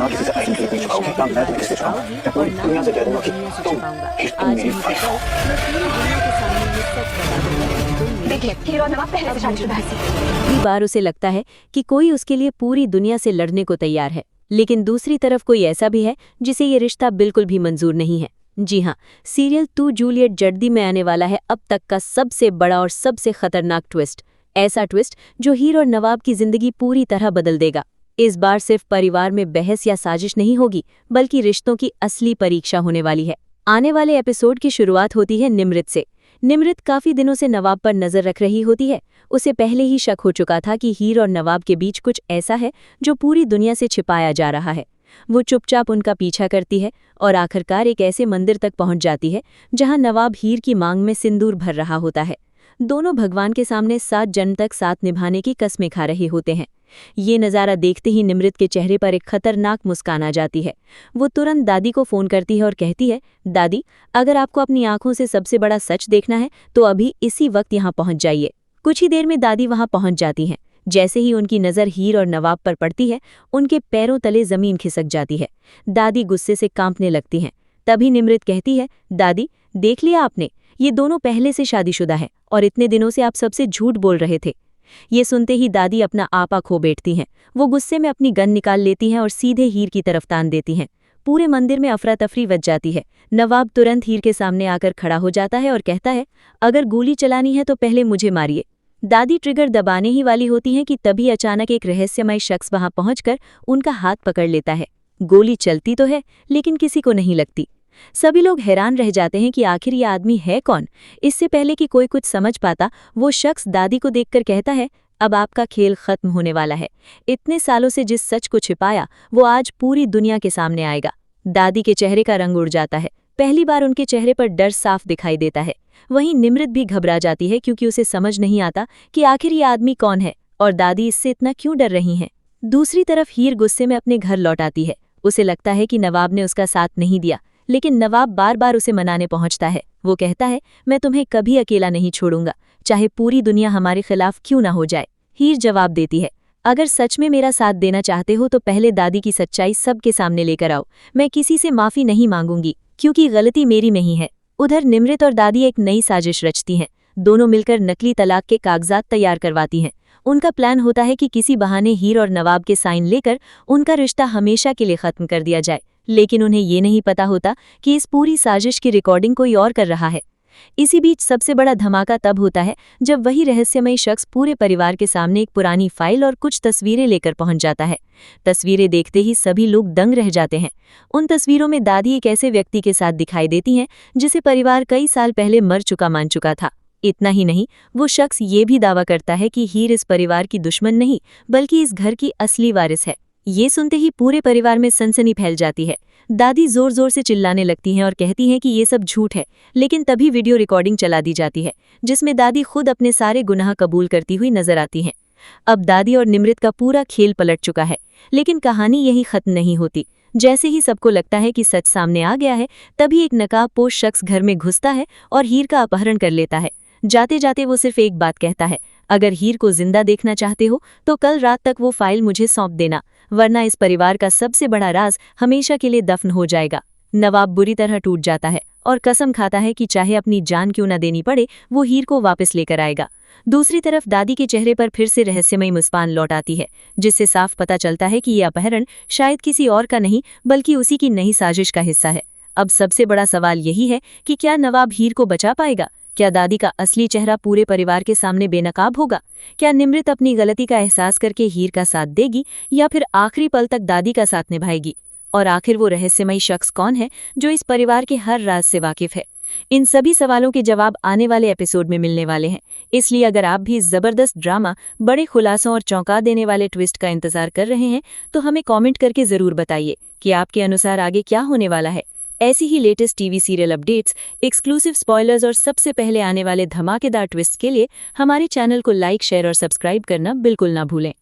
ना किसी से आइडेंटिटी पूछ पाऊंगा, ना मैं तुम्हें किसी से छुपाऊंगा। मैं पूरी दुनिया से कह दूंगा कि तुम मेरी वाइफ हो। देखिए, हीरो और नवाब पहले से शादीशुदा है। कई बार उसे लगता है कि कोई उसके लिए पूरी दुनिया से लड़ने को तैयार है, लेकिन दूसरी तरफ कोई ऐसा भी है जिसे ये रिश्ता बिल्कुल भी मंजूर नहीं है। जी हाँ, सीरियल तू जूलियट जल्दी में आने वाला है अब तक का सबसे बड़ा और सबसे खतरनाक ट्विस्ट। ऐसा ट्विस्ट जो हीरो और नवाब की जिंदगी पूरी तरह बदल देगा। इस बार सिर्फ परिवार में बहस या साजिश नहीं होगी, बल्कि रिश्तों की असली परीक्षा होने वाली है। आने वाले एपिसोड की शुरुआत होती है निमृत से। निमृत काफी दिनों से नवाब पर नजर रख रही होती है। उसे पहले ही शक हो चुका था कि हीर और नवाब के बीच कुछ ऐसा है जो पूरी दुनिया से छिपाया जा रहा है। वो चुपचाप उनका पीछा करती है और आखिरकार एक ऐसे मंदिर तक पहुंच जाती है जहां नवाब हीर की मांग में सिंदूर भर रहा होता है। दोनों भगवान के सामने 7 जन्म तक साथ निभाने की कस्में खा रहे होते हैं। ये नज़ारा देखते ही निमृत के चेहरे पर एक खतरनाक मुस्कान आ जाती है। वो तुरंत दादी को फ़ोन करती है और कहती है, दादी, अगर आपको अपनी आंखों से सबसे बड़ा सच देखना है तो अभी इसी वक्त यहाँ पहुँच जाइए। कुछ ही देर में दादी वहाँ पहुँच जाती हैं। जैसे ही उनकी नज़र हीर और नवाब पर पड़ती है, उनके पैरों तले ज़मीन खिसक जाती है। दादी गुस्से से कांपने लगती हैं। तभी निमृत कहती है, दादी, देख लिया आपने, ये दोनों पहले से शादीशुदा है और इतने दिनों से आप सबसे झूठ बोल रहे थे। ये सुनते ही दादी अपना आपा खो बैठती हैं। वो गुस्से में अपनी गन निकाल लेती हैं और सीधे हीर की तरफ तान देती हैं। पूरे मंदिर में अफरा तफरी बच जाती है। नवाब तुरंत हीर के सामने आकर खड़ा हो जाता है और कहता है, अगर गोली चलानी है तो पहले मुझे मारिए। दादी ट्रिगर दबाने ही वाली होती हैं कि तभी अचानक एक रहस्यमय शख्स वहां पहुंचकर उनका हाथ पकड़ लेता है। गोली चलती तो है, लेकिन किसी को नहीं लगती। सभी लोग हैरान रह जाते हैं कि आखिर ये आदमी है कौन। इससे पहले कि कोई कुछ समझ पाता, वो शख्स दादी को देखकर कहता है, अब आपका खेल खत्म होने वाला है। इतने सालों से जिस सच को छिपाया, वो आज पूरी दुनिया के सामने आएगा। दादी के चेहरे का रंग उड़ जाता है। पहली बार उनके चेहरे पर डर साफ दिखाई देता है। वहीं निमृत भी घबरा जाती है क्योंकि उसे समझ नहीं आता कि आखिर ये आदमी कौन है और दादी इससे इतना क्यों डर रही हैं। दूसरी तरफ हीर गुस्से में अपने घर लौट आती है। उसे लगता है कि नवाब ने उसका साथ नहीं दिया, लेकिन नवाब बार बार उसे मनाने पहुंचता है। वो कहता है, मैं तुम्हें कभी अकेला नहीं छोड़ूंगा, चाहे पूरी दुनिया हमारे खिलाफ क्यों ना हो जाए। हीर जवाब देती है, अगर सच में मेरा साथ देना चाहते हो तो पहले दादी की सच्चाई सबके सामने लेकर आओ। मैं किसी से माफी नहीं मांगूंगी, क्योंकि गलती मेरी में ही है। उधर निमृत और दादी एक नई साजिश रचती हैं। दोनों मिलकर नकली तलाक के कागजात तैयार करवाती हैं। उनका प्लान होता है कि किसी बहाने हीर और नवाब के साइन लेकर उनका रिश्ता हमेशा के लिए खत्म कर दिया जाए। लेकिन उन्हें ये नहीं पता होता कि इस पूरी साजिश की रिकॉर्डिंग कोई और कर रहा है। इसी बीच सबसे बड़ा धमाका तब होता है जब वही रहस्यमय शख्स पूरे परिवार के सामने एक पुरानी फाइल और कुछ तस्वीरें लेकर पहुंच जाता है। तस्वीरें देखते ही सभी लोग दंग रह जाते हैं। उन तस्वीरों में दादी एक ऐसे व्यक्ति के साथ दिखाई देती हैं जिसे परिवार कई साल पहले मर चुका मान चुका था। इतना ही नहीं, वो शख्स ये भी दावा करता है कि हीर इस परिवार की दुश्मन नहीं, बल्कि इस घर की असली वारिस है। ये सुनते ही पूरे परिवार में सनसनी फैल जाती है। दादी जोर जोर से चिल्लाने लगती हैं और कहती हैं कि ये सब झूठ है। लेकिन तभी वीडियो रिकॉर्डिंग चला दी जाती है, जिसमें दादी खुद अपने सारे गुनाह कबूल करती हुई नजर आती हैं। अब दादी और निमृत का पूरा खेल पलट चुका है, लेकिन कहानी यही खत्म नहीं होती। जैसे ही सबको लगता है कि सच सामने आ गया है, तभी एक नकाबपोश शख्स घर में घुसता है और हीर का अपहरण कर लेता है। जाते जाते वो सिर्फ एक बात कहता है, अगर हीर को जिंदा देखना चाहते हो तो कल रात तक वो फाइल मुझे सौंप देना, वरना इस परिवार का सबसे बड़ा राज हमेशा के लिए दफन हो जाएगा। नवाब बुरी तरह टूट जाता है और कसम खाता है कि चाहे अपनी जान क्यों न देनी पड़े, वो हीर को वापस लेकर आएगा। दूसरी तरफ दादी के चेहरे पर फिर से रहस्यमय मुस्कान लौट आती है, जिससे साफ पता चलता है कि यह अपहरण शायद किसी और का नहीं, बल्कि उसी की नई साजिश का हिस्सा है। अब सबसे बड़ा सवाल यही है कि क्या नवाब हीर को बचा पाएगा? क्या दादी का असली चेहरा पूरे परिवार के सामने बेनकाब होगा? क्या निमृत अपनी गलती का एहसास करके हीर का साथ देगी, या फिर आखिरी पल तक दादी का साथ निभाएगी? और आखिर वो रहस्यमयी शख्स कौन है जो इस परिवार के हर राज से वाकिफ है? इन सभी सवालों के जवाब आने वाले एपिसोड में मिलने वाले हैं। इसलिए अगर आप भी इस जबरदस्त ड्रामा, बड़े खुलासों और चौंका देने वाले ट्विस्ट का इंतजार कर रहे हैं, तो हमें कमेंट करके जरूर बताइए कि आपके अनुसार आगे क्या होने वाला है। ऐसी ही latest TV serial updates, exclusive spoilers और सबसे पहले आने वाले धमाकेदार ट्विस्ट के लिए हमारे चैनल को लाइक, शेयर और सब्सक्राइब करना बिल्कुल ना भूलें।